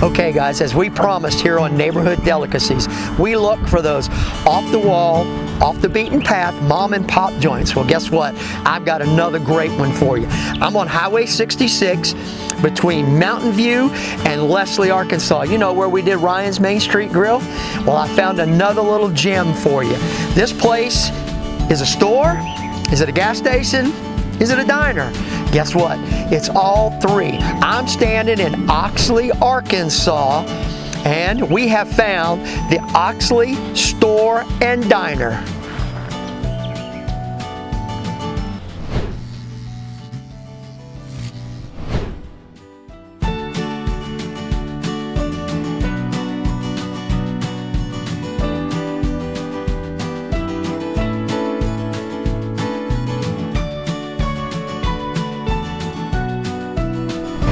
Okay guys, as we promised here on Neighborhood Delicacies, we look for those off the wall, off the beaten path, mom and pop joints. Well, guess what? I've got another great one for you. I'm on Highway 66 between Mountain View and Oxley, Arkansas. You know where we did Ryan's Main Street Grill? Well, I found another little gem for you. This place is a store. Is it a gas station? Is it a diner? Guess what? It's all three. I'm standing in Oxley, Arkansas, and we have found the Oxley Store and Diner.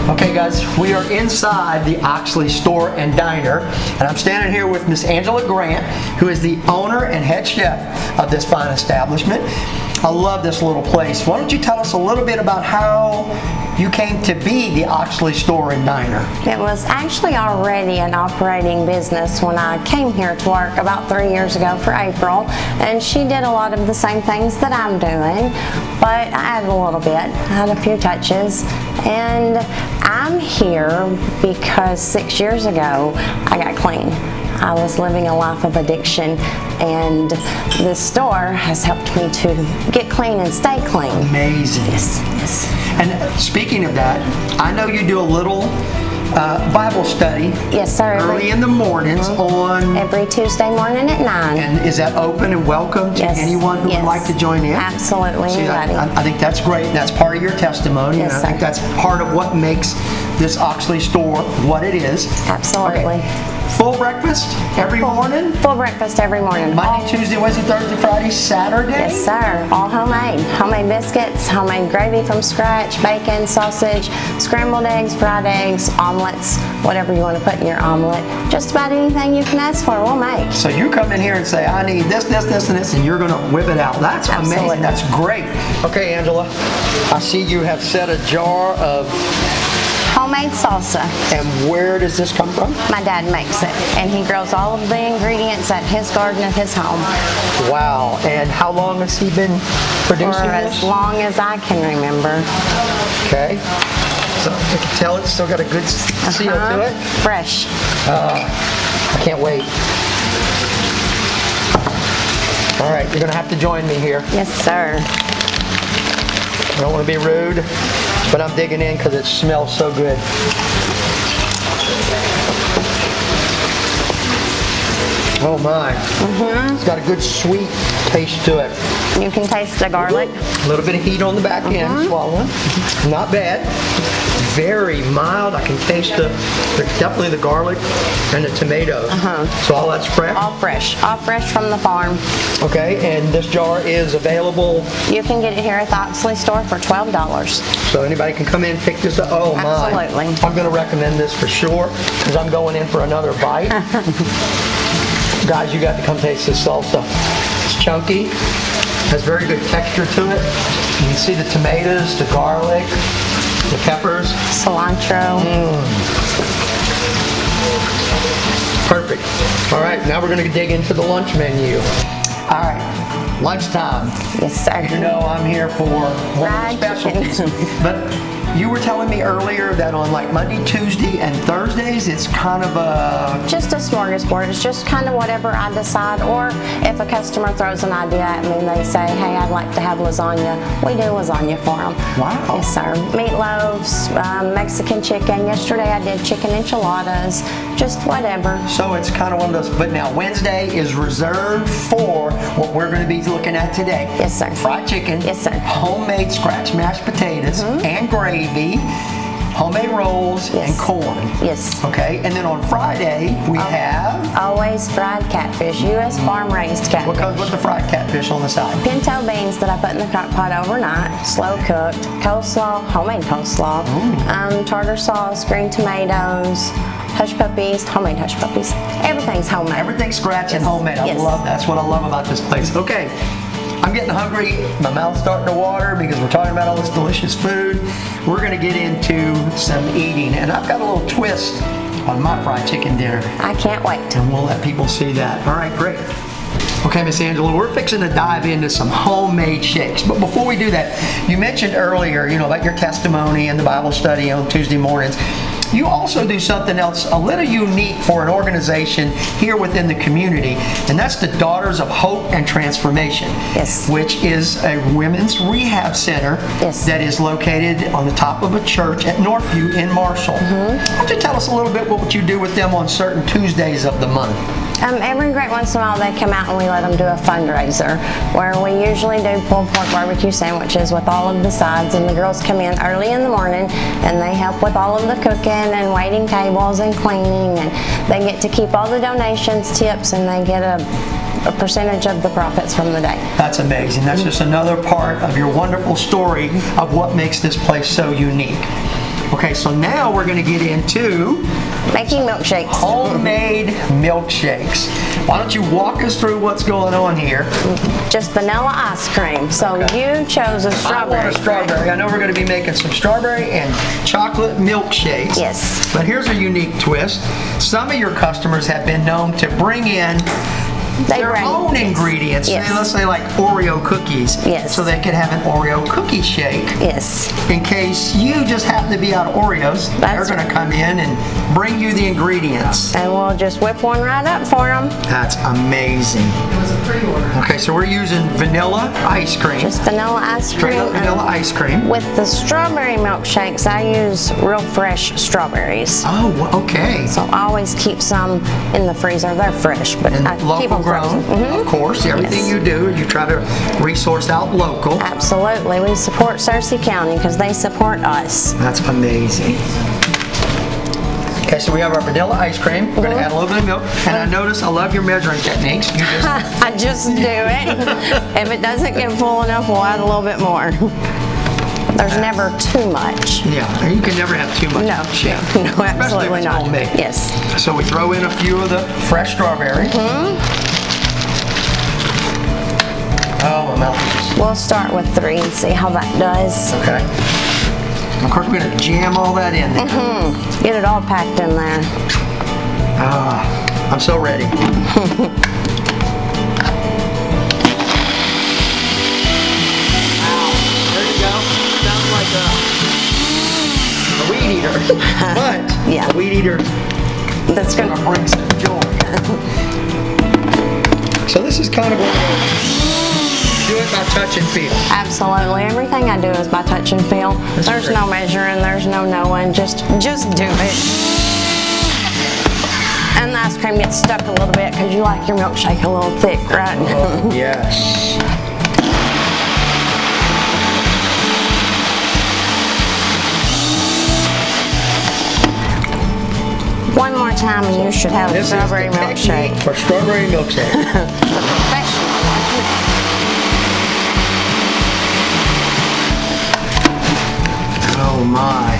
Okay guys, we are inside the Oxley Store and Diner, and I'm standing here with Miss Angela Grant, who is the owner and head chef of this fine establishment. I love this little place. Why don't you tell us a little bit about how you came to be the Oxley Store and Diner? It was actually already an operating business when I came here to work about 3 years ago for April, and she did a lot of the same things that I'm doing, but I added a little bit. I had a few touches, and I'm here because 6 years ago I got clean. I was living a life of addiction, and this store has helped me to get clean and stay clean. Amazing. Yes, yes. And speaking of that, I know you do a little Bible study. Yes, sir. Early in the mornings on... Every Tuesday morning at 9. And is that open and welcome to anyone who would like to join in? Absolutely. See, anybody. I think that's great. That's part of your testimony. Yes, and I think that's part of what makes this Oxley store what it is. Absolutely. Okay. Full breakfast every morning? Full breakfast every morning. Monday, Tuesday, Wednesday, Thursday, Friday, Saturday? Yes, sir. All homemade. Homemade biscuits, homemade gravy from scratch, bacon, sausage, scrambled eggs, fried eggs, omelets, whatever you want to put in your omelet. Just about anything you can ask for, we'll make. So you come in here and say, I need this, this, this, and this, and you're going to whip it out. That's amazing. That's great. Okay, Angela, I see you have set a jar of homemade salsa. And where does this come from? My dad makes it, and he grows all of the ingredients at his garden at his home. Wow. And how long has he been producing For this? as long as I can remember. Okay. So I can tell it's still got a good seal to it. Fresh. I can't wait. All right, you're going to have to join me here. Yes, sir. I don't want to be rude, but I'm digging in because it smells so good. Oh my. It's got a good sweet taste to it. You can taste the garlic. A little bit of heat on the back end, swallowing. Not bad. Very mild. I can taste definitely the garlic and the tomatoes. So all that's fresh? All fresh. All fresh from the farm. Okay, and this jar is available? You can get it here at the Oxley store for $12. So anybody can come in and pick this up? Oh my. Absolutely. I'm going to recommend this for sure because I'm going in for another bite. Guys, you got to come taste this salsa. It's chunky, has very good texture to it. You can see the tomatoes, the garlic, the peppers. Cilantro. Perfect. All right, now we're going to dig into the lunch menu. All right, lunchtime. Yes, sir. You know I'm here for one of the specialties. But you were telling me earlier that on like Monday, Tuesday, and Thursdays, it's kind of a... Just a smorgasbord. It's just kind of whatever I decide. Or if a customer throws an idea at me and they say, hey, I'd like to have lasagna, we do lasagna for them. Wow. Yes, sir. Meatloaves, Mexican chicken. Yesterday I did chicken enchiladas. Just whatever. So it's kind of one of those. But now Wednesday is reserved for what we're going to be looking at today. Yes, sir. Fried chicken. Yes, sir. Homemade scratch mashed potatoes and gravy. Homemade rolls and corn. Yes. Okay, and then on Friday we have... Always fried catfish, U.S. farm-raised catfish. What comes with the fried catfish on the side? Pinto beans that I put in the crock pot overnight, slow cooked, coleslaw, homemade coleslaw, tartar sauce, green tomatoes, hush puppies, homemade hush puppies. Everything's homemade. Everything's scratch and homemade. I love that's what I love about this place. Okay. I'm getting hungry, my mouth's starting to water because we're talking about all this delicious food. We're gonna get into some eating, and I've got a little twist on my fried chicken dinner. I can't wait. And we'll let people see that. All right, great. Okay, Miss Angela, we're fixing to dive into some homemade shakes. But before we do that, you mentioned earlier, about your testimony and the Bible study on Tuesday mornings. You also do something else a little unique for an organization here within the community, and that's the Daughters of Hope and Transformation. Yes. Which is a women's rehab center. Yes. That is located on the top of a church at Northview in Marshall. Why don't you tell us a little bit what you do with them on certain Tuesdays of the month? Every great once in a while they come out and we let them do a fundraiser where we usually do pulled pork barbecue sandwiches with all of the sides, and the girls come in early in the morning and they help with all of the cooking and waiting tables and cleaning, and they get to keep all the donations, tips, and they get a percentage of the profits from the day. That's amazing. That's just another part of your wonderful story of what makes this place so unique. Okay, so now we're going to get into making milkshakes. Homemade milkshakes. Why don't you walk us through what's going on here? Just vanilla ice cream. So you chose a strawberry. I want a strawberry. I know we're going to be making some strawberry and chocolate milkshakes. Yes. But here's a unique twist. Some of your customers have been known to bring in their own ingredients. Yes. Let's say like Oreo cookies. Yes. So they could have an Oreo cookie shake. Yes. In case you just happen to be out of Oreos, they're going to come in and bring you the ingredients. And we'll just whip one right up for them. That's amazing. It was a pre-order. Okay, so we're using vanilla ice cream. Just vanilla ice cream. Straight up vanilla ice cream. With the strawberry milkshakes, I use real fresh strawberries. Oh, okay. So I always keep some in the freezer. They're fresh, but And I keep local them grown, frozen. of course. Everything you do, you try to resource out local. Absolutely. We support Searcy County because they support us. That's amazing. Okay, so we have our vanilla ice cream. We're going to add a little bit of milk. And I notice I love your measuring techniques. You just I just do it. If it doesn't get full enough, we'll add a little bit more. There's never too much. Yeah, you can never have too much. No, shake. no, Especially absolutely if it's not. homemade. Yes. So we throw in a few of the fresh strawberry. Oh, my mouth is... We'll start with 3 and see how that does. Okay. Of course, we're going to jam all that in there. Get it all packed in there. I'm so ready. Wow, there you go. Sounds like a weed eater. But Yeah. a weed eater That's going to bring some joy. So this is kind of what we do it by touch and feel. Absolutely. Everything I do is by touch and feel. That's There's great. no measuring, there's no knowing. Just do it. And the ice cream gets stuck a little bit because you like your milkshake a little thick, right? Oh, yes. One more time and you should have a This strawberry is the milkshake. technique for strawberry milkshake. Professional. Oh my.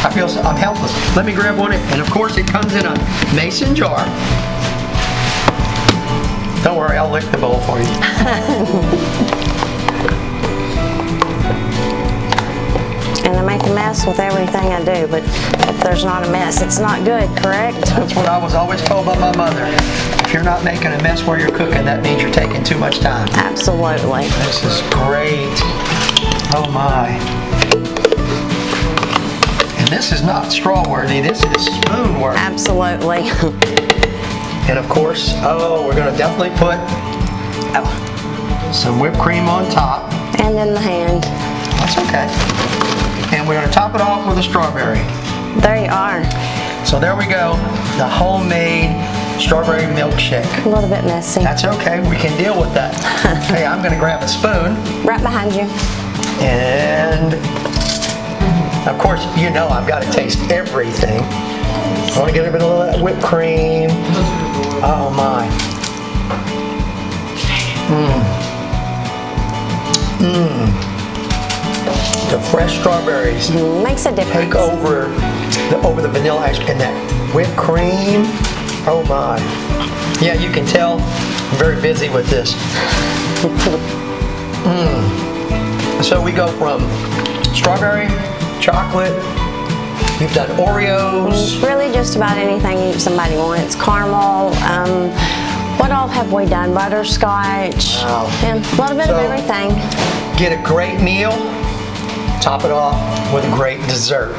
I'm helpless. Let me grab one, and of course it comes in a mason jar. Don't worry, I'll lick the bowl for you. And I make a mess with everything I do, but if there's not a mess, it's not good, correct? That's what I was always told by my mother. If you're not making a mess where you're cooking, that means you're taking too much time. Absolutely. This is great. Oh my. And this is not straw worthy, this is spoon worthy. Absolutely. And of course, we're going to definitely put some whipped cream on top. And in the hand. That's okay. And we're going to top it off with a strawberry. There you are. So there we go, the homemade strawberry milkshake. A little bit messy. That's okay, we can deal with that. Hey, I'm going to grab a spoon. Right behind you. And of course, you know I've got to taste everything. I want to get a bit of that whipped cream. Oh my. The fresh strawberries Makes a difference. take over the vanilla ice cream and that whipped cream. Oh my. Yeah, you can tell I'm very busy with this. So we go from strawberry, chocolate, You've done Oreos. Really just about anything somebody wants. Caramel, what all have we done? Butterscotch. Wow. Yeah, a little bit of everything. Get a great meal, top it off with a great dessert.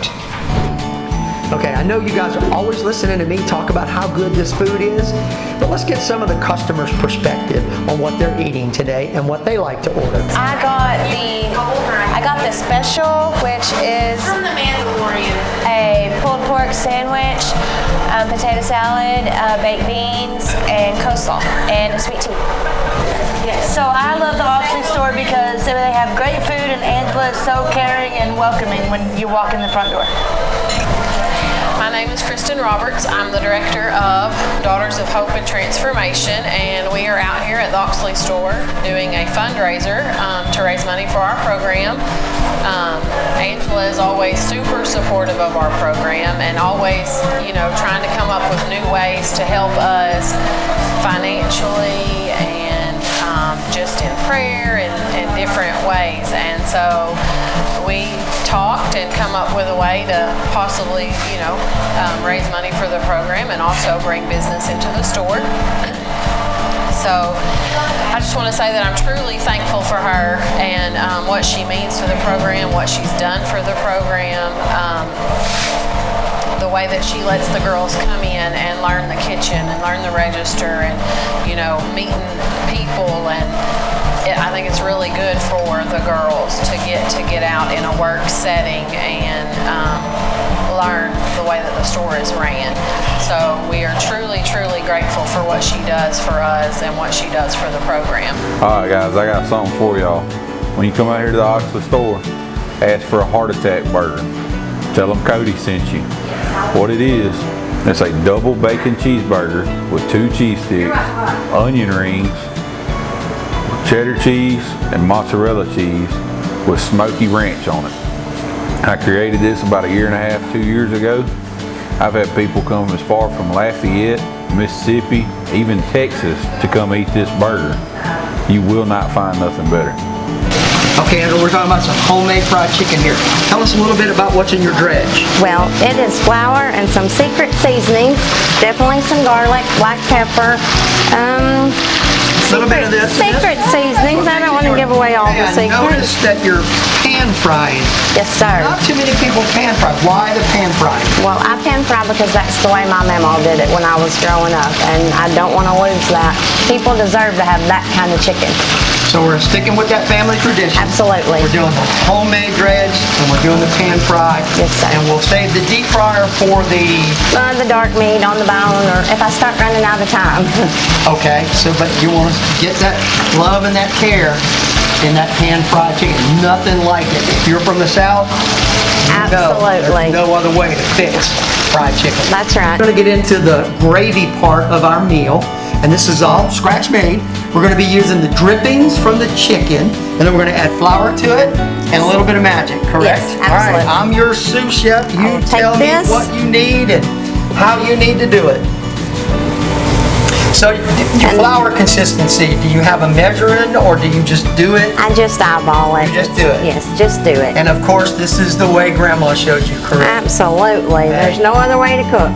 Okay, I know you guys are always listening to me talk about how good this food is, but let's get some of the customers' perspective on what they're eating today and what they like to order. I got the special, which is From the Mandalorian. a pulled pork sandwich, potato salad, baked beans, and coleslaw, and a sweet tea. Yes. So I love the Oxley store because they have great food, and Angela is so caring and welcoming when you walk in the front door. My name is Kristen Roberts. I'm the director of Daughters of Hope and Transformation, and we are out here at the Oxley store doing a fundraiser to raise money for our program. Angela is always super supportive of our program and always, trying to come up with new ways to help us financially and just in prayer and different ways. And so we talked and come up with a way to possibly, raise money for the program and also bring business into the store. So I just want to say that I'm truly thankful for her and what she means to the program, what she's done for the program, the way that she lets the girls come in and learn the kitchen and learn the register and, meeting people. And I think it's really good for the girls to get out in a work setting and learn the way that the store is ran. So we are truly, truly grateful for what she does for us and what she does for the program. All right, guys, I got something for y'all. When you come out here to the Oxley store, ask for a heart attack burger. Tell them Cody sent you. What it is, it's a double bacon cheeseburger with 2 cheese sticks, onion rings, cheddar cheese, and mozzarella cheese with smoky ranch on it. I created this about 1.5 years, 2 years ago. I've had people come as far from Lafayette, Mississippi, even Texas to come eat this burger. You will not find nothing better. Okay, Angela, we're talking about some homemade fried chicken here. Tell us a little bit about what's in your dredge. Well, it is flour and some secret seasoning, definitely some garlic, black pepper, little bit of this. secret seasonings. I don't want to give away all the I secrets. noticed that you're pan frying. Yes, sir. Not too many people pan fry. Why the pan frying? Well, I pan fry because that's the way my mama did it when I was growing up, and I don't want to lose that. People deserve to have that kind of chicken. So we're sticking with that family tradition. Absolutely. We're doing the homemade dredge and we're doing the pan fry. Yes, sir. And we'll save the deep fryer for the... The dark meat on the bone, or if I start running out of time. Okay, so but you want us to get that love and that care in that pan fried chicken. Nothing like it. If you're from the South, you know Absolutely. there's no other way to fix fried chicken. That's right. We're going to get into the gravy part of our meal, and this is all scratch made. We're going to be using the drippings from the chicken, and then we're going to add flour to it and a little bit of magic, correct? Yes, All right, absolutely. I'm your sous chef. You I'll take tell me this. what you need and how you need to do it. So your flour consistency, do you have a measuring or do you just do it? I just eyeball it. You just do it? Yes, just do it. And of course, this is the way Grandma showed you, correct? Absolutely. There's no other way to cook.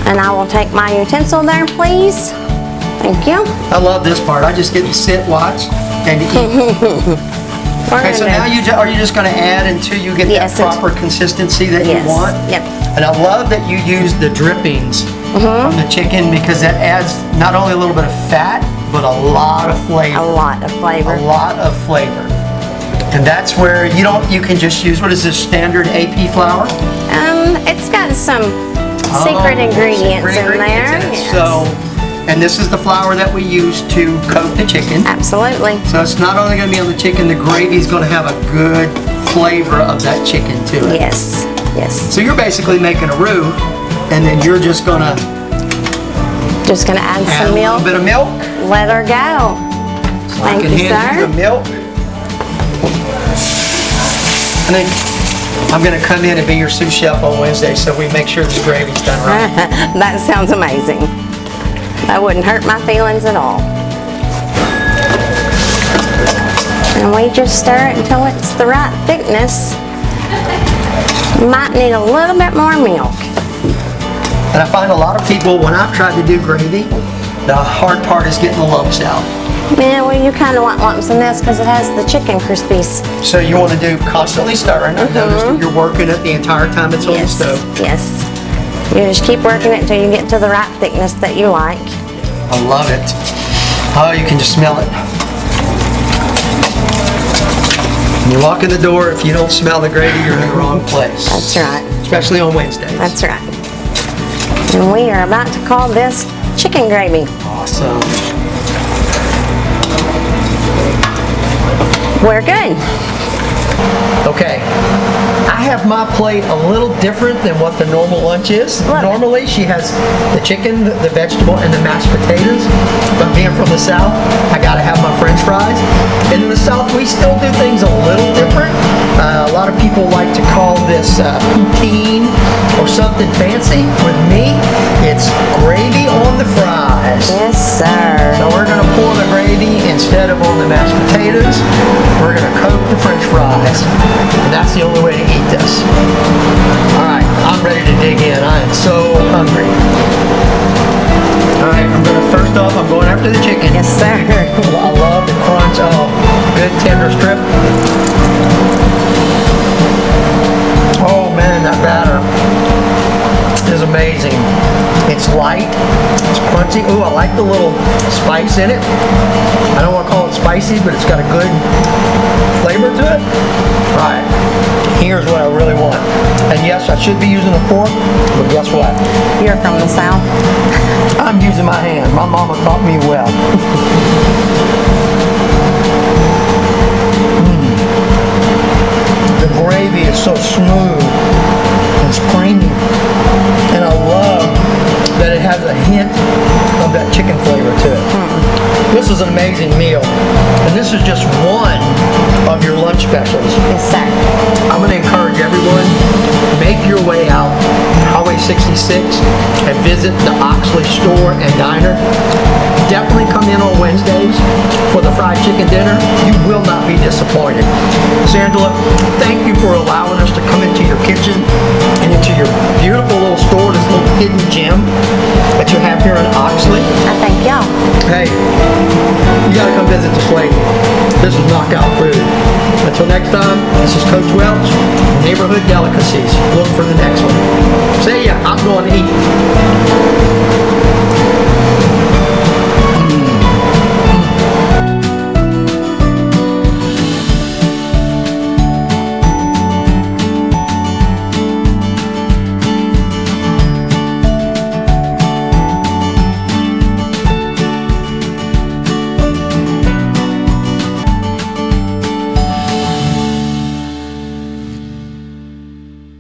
And I will take my utensil there, please. Thank you. I love this part. I just get to sit, watch, and to eat. Okay, so now are you just going to add until you get Yes, that proper consistency that Yes. you want? Yep. And I love that you use the drippings from the chicken because that adds not only a little bit of fat, but a lot of flavor. A lot of flavor. A lot of flavor. And that's where you can just use, what is this, standard AP flour? It's got some secret ingredients Secret in there. ingredients in it. Yes. So, and this is the flour that we use to coat the chicken. Absolutely. So it's not only going to be on the chicken, the gravy is going to have a good flavor of that chicken to it. Yes. Yes. So you're basically making a roux, and then you're just going to Just gonna add add some a milk. little bit of milk. Let her go. So I Thank can you, hand you sir. the milk. And then I'm going to come in and be your sous chef on Wednesday, so we make sure the gravy's done right. That sounds amazing. That wouldn't hurt my feelings at all. And we just stir it until it's the right thickness. You might need a little bit more milk. And I find a lot of people, when I've tried to do gravy, the hard part is getting the lumps out. Yeah, well, you kind of want lumps in this because it has the chicken crispies. So you want to do constantly stirring. I've noticed that you're working it the entire time it's on the stove. Yes. You just keep working it until you get to the right thickness that you like. I love it. Oh, you can just smell it. When you walk in the door, if you don't smell the gravy, you're in the wrong place. That's right. Especially on Wednesdays. That's right. And we are about to call this chicken gravy. Awesome. We're good. Okay. I have my plate a little different than what the normal lunch is. Love it. Normally she has the chicken, the vegetable, and the mashed potatoes. But being from the South, I gotta have my French fries. And in the South, we still do things a little different. A lot of people like to call this poutine or something fancy. With me, it's gravy on the fries. Yes, sir. So we're gonna pour the gravy instead of on the mashed potatoes. We're gonna coat the French fries. And that's the only way to eat this. All right, I'm ready to dig in. I am so hungry. All right, first off, I'm going after the chicken. Yes, sir. I love the crunch. Oh, good tender strip. Oh man, that batter is amazing. It's light, it's crunchy. Ooh, I like the little spice in it. I don't want to call it spicy, but it's got a good flavor to it. All right, here's what I really want. And yes, I should be using a fork, but guess what? You're from the South. I'm using my hand. My mama taught me well. The gravy is so smooth. It's creamy. And I love that it has a hint of that chicken flavor to it. This is an amazing meal. And this is just one of your lunch specials. Yes, sir. I'm going to encourage everyone, make your way out Highway 66 and visit the Oxley store and diner. Definitely come in on Wednesdays for the fried chicken dinner. You will not be disappointed. Sandra, thank you for allowing us to come into your kitchen and into your beautiful little store, this little hidden gem that you have here in Oxley. I thank y'all. Hey, you gotta come visit this lady. This is knockout food. Until next time, this is Coach Welch, Neighborhood Delicacies. Look for the next